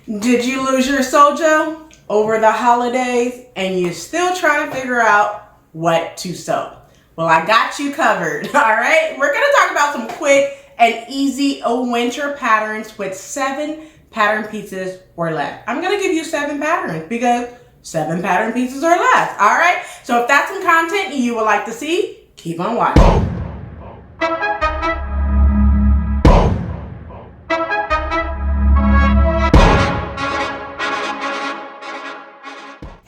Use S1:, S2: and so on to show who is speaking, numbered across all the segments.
S1: Did you lose your sojo over the holidays and you're still trying to figure out what to sew? Well, I got you covered, all right? We're gonna talk about some quick and easy winter patterns with 7 pattern pieces or less. I'm gonna give you 7 patterns because 7 pattern pieces or less, all right? So if that's some content you would like to see, keep on watching.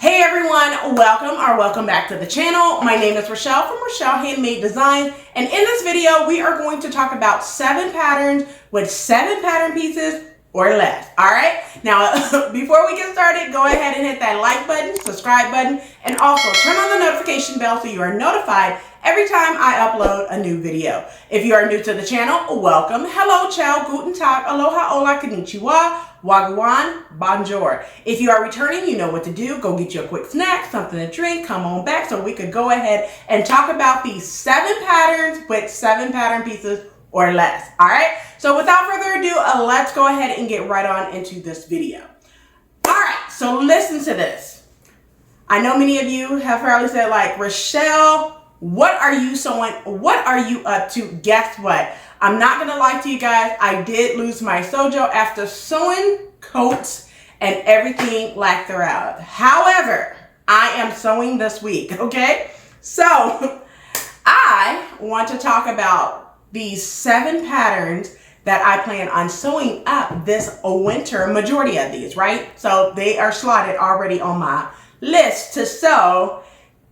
S1: Hey everyone, welcome back to the channel. My name is Rochelle from Rochelle.Handmade.Designs, and in this video we are going to talk about 7 patterns with 7 pattern pieces or less. All right, now before we get started, go ahead and hit that like button, subscribe button, and also turn on the notification bell so you are notified every time I upload a new video. If you are new to the channel, welcome. Hello, ciao, guten tag, aloha, hola, konnichiwa, wagwan, bonjour. If you are returning, you know what to do. Go get you a quick snack, something to drink, come on back so we could go ahead and talk about these 7 patterns with 7 pattern pieces or less. All right, so without further ado, let's go ahead and get right on into this video. All right, so listen to this. I know many of you have probably said like, Rochelle, what are you sewing? What are you up to? Guess what? I'm not gonna lie to you guys. I did lose my sojo after sewing coats and everything like throughout. However, I am sewing this week, okay? So I want to talk about these 7 patterns that I plan on sewing up this winter, majority of these, right? So they are slotted already on my list to sew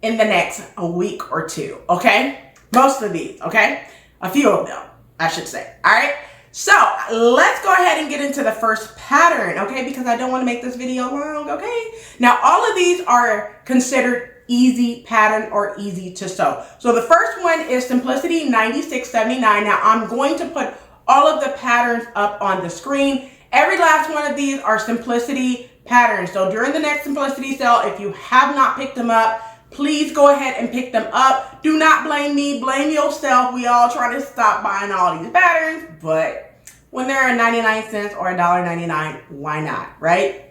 S1: in the next week or 2, okay? Most of these, okay? A few of them, I should say, all right? So let's go ahead and get into the first pattern, okay? Because I don't want to make this video long, okay? Now, all of these are considered easy pattern or easy to sew. So the first one is Simplicity 9679. Now I'm going to put all of the patterns up on the screen. Every last one of these are Simplicity patterns. So during the next Simplicity sale, if you have not picked them up, please go ahead and pick them up. Do not blame me, blame yourself. We all try to stop buying all these patterns, but when they're 99 cents or $1.99, why not, right?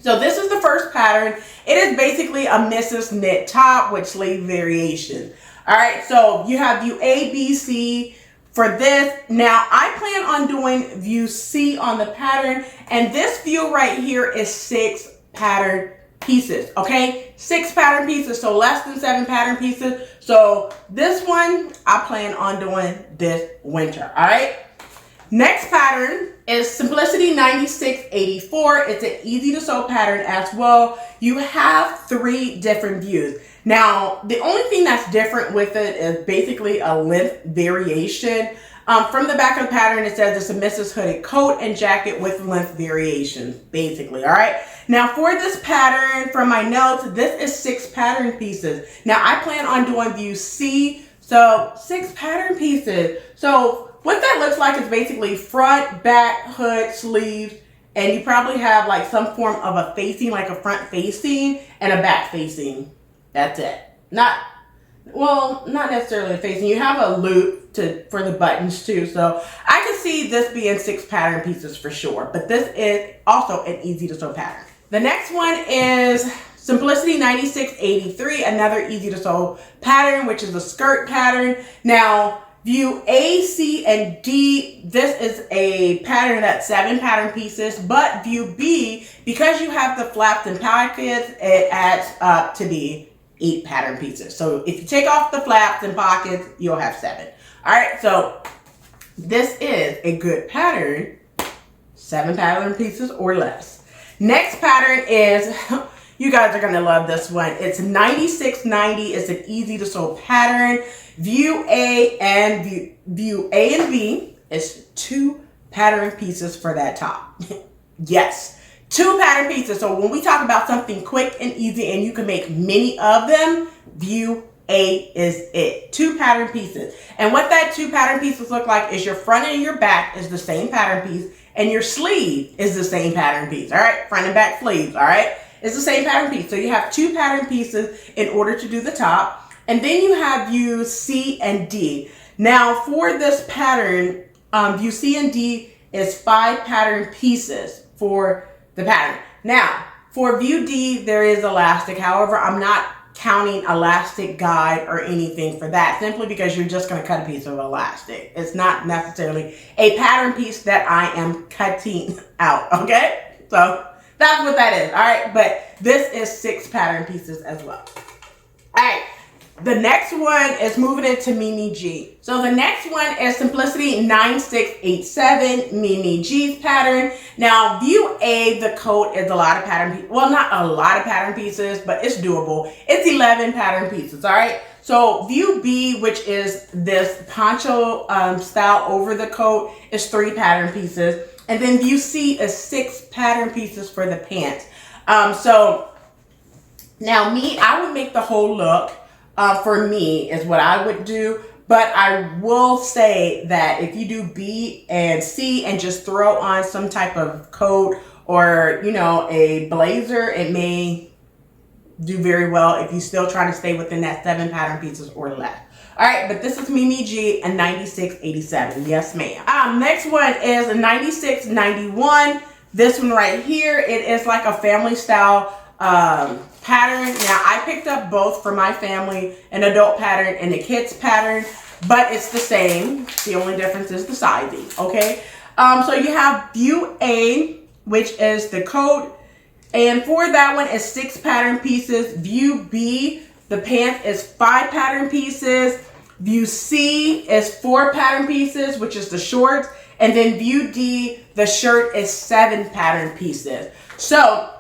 S1: So this is the first pattern. It is basically a Mrs. Knit top with sleeve variation. All right, so you have view A, B, C for this. Now I plan on doing view C on the pattern, and this view right here is 6 pattern pieces, okay? 6 pattern pieces, so less than 7 pattern pieces. So this one I plan on doing this winter, all right? Next pattern is Simplicity 9684. It's an easy to sew pattern as well. You have 3 different views. Now, the only thing that's different with it is basically a length variation. From the back of the pattern, it says it's a Mrs. Hooded coat and jacket with length variations, basically, all right? Now, for this pattern, from my notes, this is 6 pattern pieces. Now, I plan on doing view C, so 6 pattern pieces. So what that looks like is basically front, back, hood, sleeves, and you probably have like some form of a facing, like a front facing and a back facing. That's it. Not necessarily a facing. You have a loop for the buttons too. So I can see this being 6 pattern pieces for sure, but this is also an easy to sew pattern. The next one is Simplicity 9683, another easy to sew pattern, which is a skirt pattern. Now, view A, C, and D, this is a pattern that's 7 pattern pieces, but view B, because you have the flaps and pockets, it adds up to be 8 pattern pieces. So if you take off the flaps and pockets, you'll have 7. All right, so this is a good pattern, 7 pattern pieces or less. Next pattern is, you guys are gonna love this one. It's 9690, it's an easy to sew pattern. View A and view A and B is 2 pattern pieces for that top. Yes, 2 pattern pieces. So when we talk about something quick and easy and you can make many of them, view A is it. 2 pattern pieces. And what that 2 pattern pieces look like is your front and your back is the same pattern piece, and your sleeve is the same pattern piece. All right, front and back sleeves. All right, it's the same pattern piece. So you have 2 pattern pieces in order to do the top. And then you have view C and D. Now for this pattern, view C and D is 5 pattern pieces for the pattern. Now, for view D, there is elastic. However, I'm not counting elastic guide or anything for that, simply because you're just going to cut a piece of elastic. It's not necessarily a pattern piece that I am cutting out, okay? So that's what that is, all right? But this is 6 pattern pieces as well. All right, the next one is moving into Mimi G. So the next one is Simplicity 9687 Mimi G's pattern. Now, view A, the coat is a lot of pattern pieces. Well, not a lot of pattern pieces, but it's doable. It's 11 pattern pieces, all right? So view B, which is this poncho style over the coat, is 3 pattern pieces. And then view C is 6 pattern pieces for the pants. So now me, I would make the whole look. For me is what I would do, but I will say that if you do B and C and just throw on some type of coat or, you know, a blazer, it may do very well if you still try to stay within that 7 pattern pieces or less. All right, but this is Mimi G and 9687. Yes, ma'am. Next one is a 9691. This one right here, it is like a family style pattern. Now, I picked up both for my family, an adult pattern and a kids pattern, but it's the same. The only difference is the sizing, okay? So you have view A, which is the coat, and for that one is 6 pattern pieces. View B, the pants, is 5 pattern pieces. View C is 4 pattern pieces, which is the shorts, and then view D, the shirt, is 7 pattern pieces. So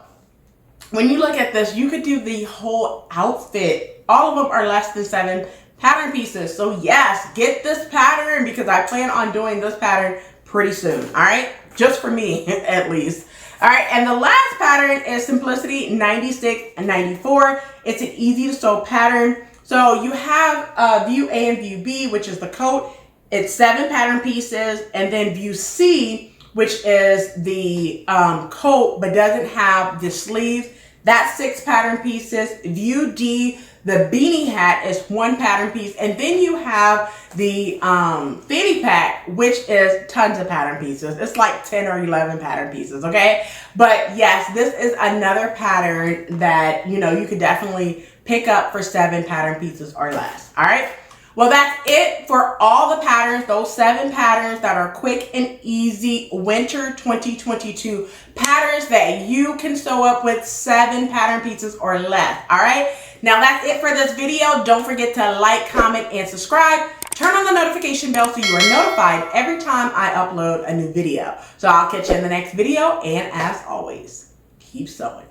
S1: when you look at this, you could do the whole outfit. All of them are less than 7 pattern pieces. So yes, get this pattern because I plan on doing this pattern pretty soon. All right, just for me at least. All right, and the last pattern is Simplicity 9694. It's an easy to sew pattern. So you have view A and view B, which is the coat. It's 7 pattern pieces, and then view C, which is the coat but doesn't have the sleeves. That's 6 pattern pieces. View D, the beanie hat, is 1 pattern piece. And then you have the fanny pack, which is tons of pattern pieces. It's like 10 or 11 pattern pieces, okay? But yes, this is another pattern that, you know, you could definitely pick up for 7 pattern pieces or less, all right? Well, that's it for all the patterns, those 7 patterns that are quick and easy winter 2022 patterns that you can sew up with 7 pattern pieces or less, all right? Now, that's it for this video. Don't forget to like, comment, and subscribe. Turn on the notification bell so you are notified every time I upload a new video. So I'll catch you in the next video, and as always, keep sewing.